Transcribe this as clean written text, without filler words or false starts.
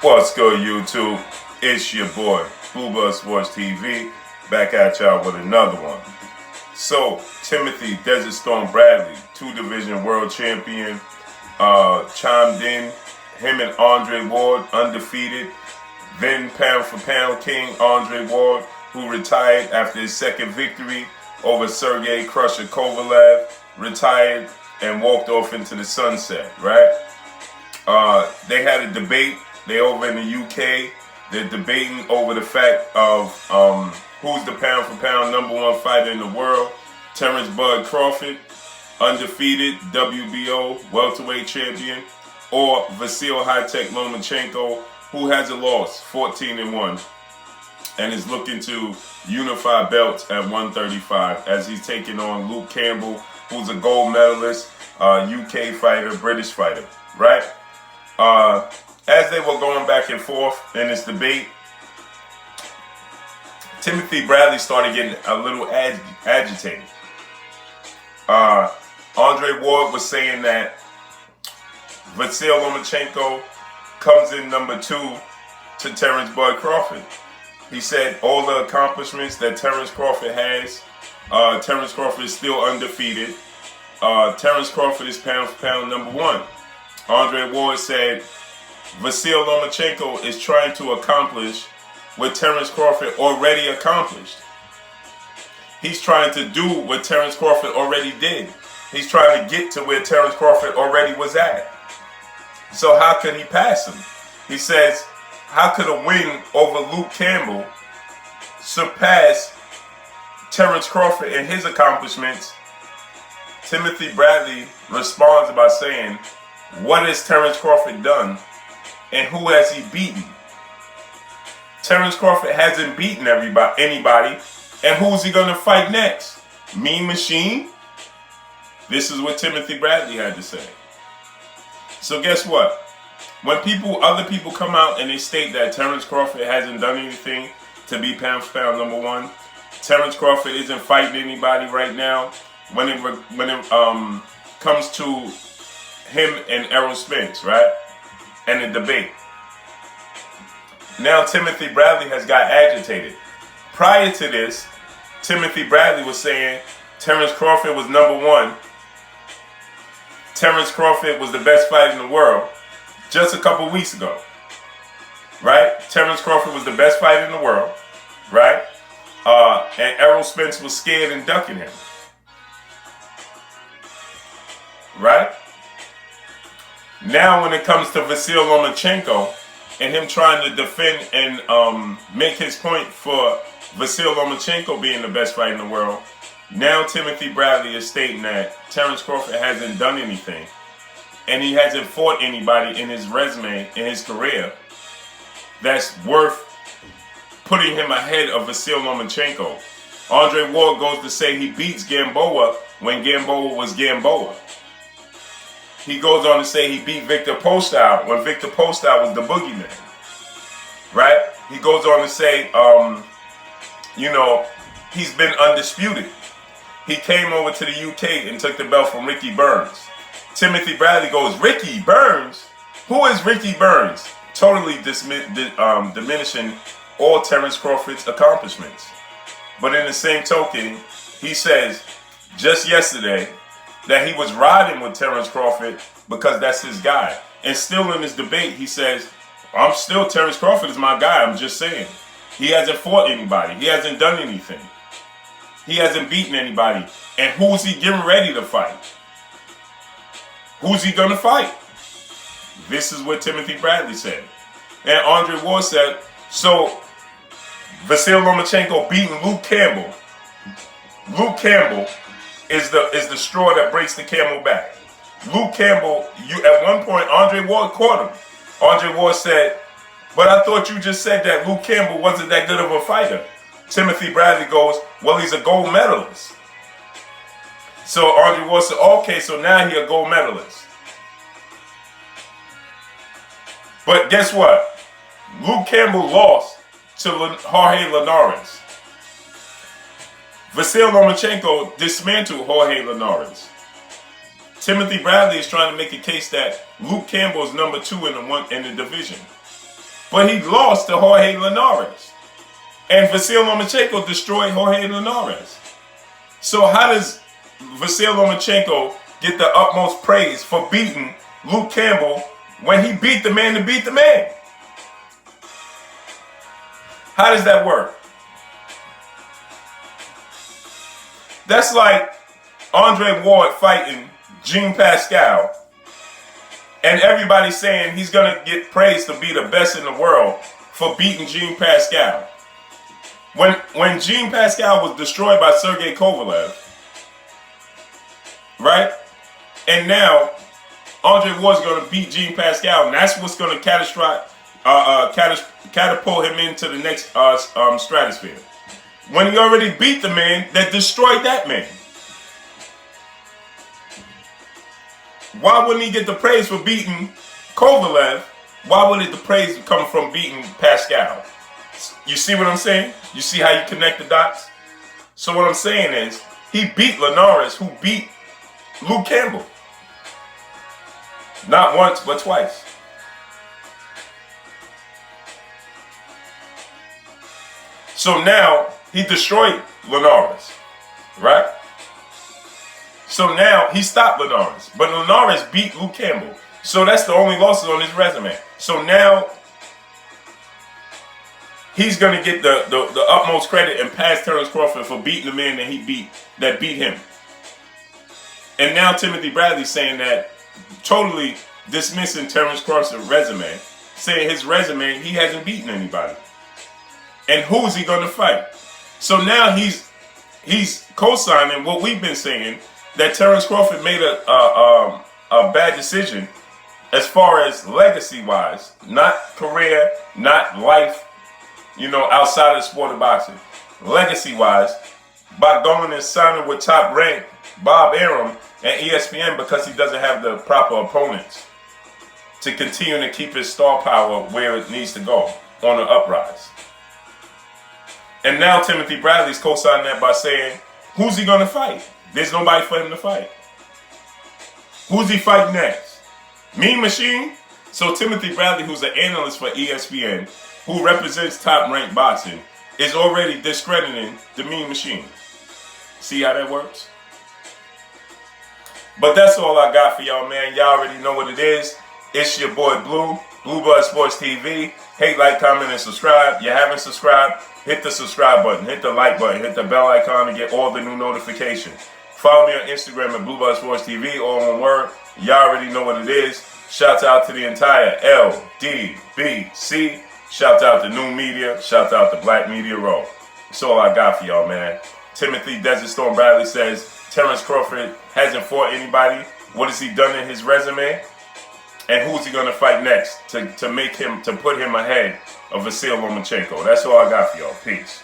What's good, YouTube? It's your boy, Bluebird Sports TV, back at y'all with another one. So, Timothy Desert Storm Bradley, two-division world champion, chimed in. Him and Andre Ward, undefeated. Then pound-for-pound king Andre Ward, who retired after his second victory over Sergey Crusher Kovalev, retired and walked off into the sunset, right? They had a debate. They over in the UK. They're debating over the fact of who's the pound-for-pound #1 fighter in the world. Terence Crawford, undefeated WBO welterweight champion, or VASYL high-tech Lomachenko, who has a loss, 14-1, and is looking to unify belts at 135 as he's taking on Luke Campbell, who's a gold medalist, UK fighter, British fighter, right? As they were going back and forth in this debate, Timothy Bradley started getting a little agitated. Andre Ward was saying that VASYL Lomachenko comes in #2 to Terence Crawford. He said all the accomplishments that Terence Crawford has, Terence Crawford is still undefeated. Terence Crawford is pound-for-pound #1. Andre Ward said VASYL Lomachenko is trying to accomplish what Terence Crawford already accomplished. He's trying to do what Terence Crawford already did. He's trying to get to where Terence Crawford already was at. So how could he pass him? He says, how could a win over Luke Campbell surpass Terence Crawford in his accomplishments? Timothy Bradley responds by saying, what has Terence Crawford done and who has he beaten? Terence Crawford hasn't beaten anybody, and who's he going to fight next? Mean Machine? This is what Timothy Bradley had to say. So guess what? When other people come out and they state that Terence Crawford hasn't done anything to be pound-for-pound #1, Terence Crawford isn't fighting anybody right now. When it comes to him and Errol Spence, right? And the debate. Now Timothy Bradley has got agitated. Prior to this, Timothy Bradley was saying Terence Crawford was #1. Terence Crawford was the best fighter in the world just a couple weeks ago, right? Terence Crawford was the best fighter in the world, right? And Errol Spence was scared and ducking him, right? Now when it comes to VASYL Lomachenko and him trying to defend and make his point for VASYL Lomachenko being the best fighter in the world, now Timothy Bradley is stating that Terence Crawford hasn't done anything and he hasn't fought anybody in his resume, in his career, that's worth putting him ahead of VASYL Lomachenko. Andre Ward goes to say he beats Gamboa when Gamboa was Gamboa. He goes on to say he beat Victor Postol when Victor Postol was the boogeyman, right? He goes on to say, he's been undisputed. He came over to the UK and took the belt from Ricky Burns. Timothy Bradley goes, Ricky Burns? Who is Ricky Burns? Totally diminishing all Terence Crawford's accomplishments. But in the same token, he says just yesterday that he was riding with Terence Crawford because that's his guy. And still in this debate, he says, Terence Crawford is my guy, I'm just saying. He hasn't fought anybody. He hasn't done anything. He hasn't beaten anybody. And who's he getting ready to fight? Who's he going to fight? This is what Timothy Bradley said. And Andre Ward said, so VASYL Lomachenko beating Luke Campbell. Luke Campbell is the straw that breaks the camel back. Luke Campbell, at one point, Andre Ward caught him. Andre Ward said, but I thought you just said that Luke Campbell wasn't that good of a fighter. Timothy Bradley goes, well, he's a gold medalist. So Andre Ward said, okay, so now he's a gold medalist. But guess what? Luke Campbell lost to Jorge Linares. VASYL Lomachenko dismantled Jorge Linares. Timothy Bradley is trying to make a case that Luke Campbell is #2 in the division. But he lost to Jorge Linares. And VASYL Lomachenko destroyed Jorge Linares. So how does VASYL Lomachenko get the utmost praise for beating Luke Campbell when he beat the man to beat the man? How does that work? That's like Andre Ward fighting Jean Pascal, and everybody saying he's going to get praised to be the best in the world for beating Jean Pascal. When Jean Pascal was destroyed by Sergey Kovalev, right? And now Andre Ward's going to beat Jean Pascal, and that's what's going to catapult him into the next stratosphere. When he already beat the man that destroyed that man. Why wouldn't he get the praise for beating Kovalev? Why wouldn't the praise come from beating Pascal? You see what I'm saying? You see how you connect the dots? So what I'm saying is, he beat Linares, who beat Luke Campbell. Not once, but twice. So now, he destroyed Linares, right? So now, he stopped Linares. But Linares beat Luke Campbell. So that's the only losses on his resume. So now, he's going to get the utmost credit and pass Terence Crawford for beating the man that beat him. And now Timothy Bradley's saying that, totally dismissing Terence Crawford's resume, saying his resume, he hasn't beaten anybody. And who's he going to fight? So now he's co-signing what we've been saying, that Terence Crawford made a bad decision as far as legacy-wise, not career, not life, outside of the sport of boxing. Legacy-wise, by going and signing with Top Rank, Bob Arum, and ESPN, because he doesn't have the proper opponents to continue to keep his star power where it needs to go, on the uprise. And now Timothy Bradley's co-signing that by saying, who's he going to fight? There's nobody for him to fight. Who's he fighting next? Mean Machine? So Timothy Bradley, who's an analyst for ESPN, who represents Top Rank Boxing, is already discrediting the Mean Machine. See how that works? But that's all I got for y'all, man. Y'all already know what it is. It's your boy Blue, Blue Blood Sports TV. Hate, like, comment, and subscribe. You haven't subscribed, hit the subscribe button, hit the like button, hit the bell icon to get all the new notifications. Follow me on Instagram at Blue Blood Sports TV, all one word. Y'all already know what it is. Shouts out to the entire LDBC. Shout out to New Media. Shout out to Black Media Row. That's all I got for y'all, man. Timothy Desert Storm Bradley says Terence Crawford hasn't fought anybody. What has he done in his resume? And who's he going to fight next to put him ahead of VASYL Lomachenko? That's all I got for y'all. Peace.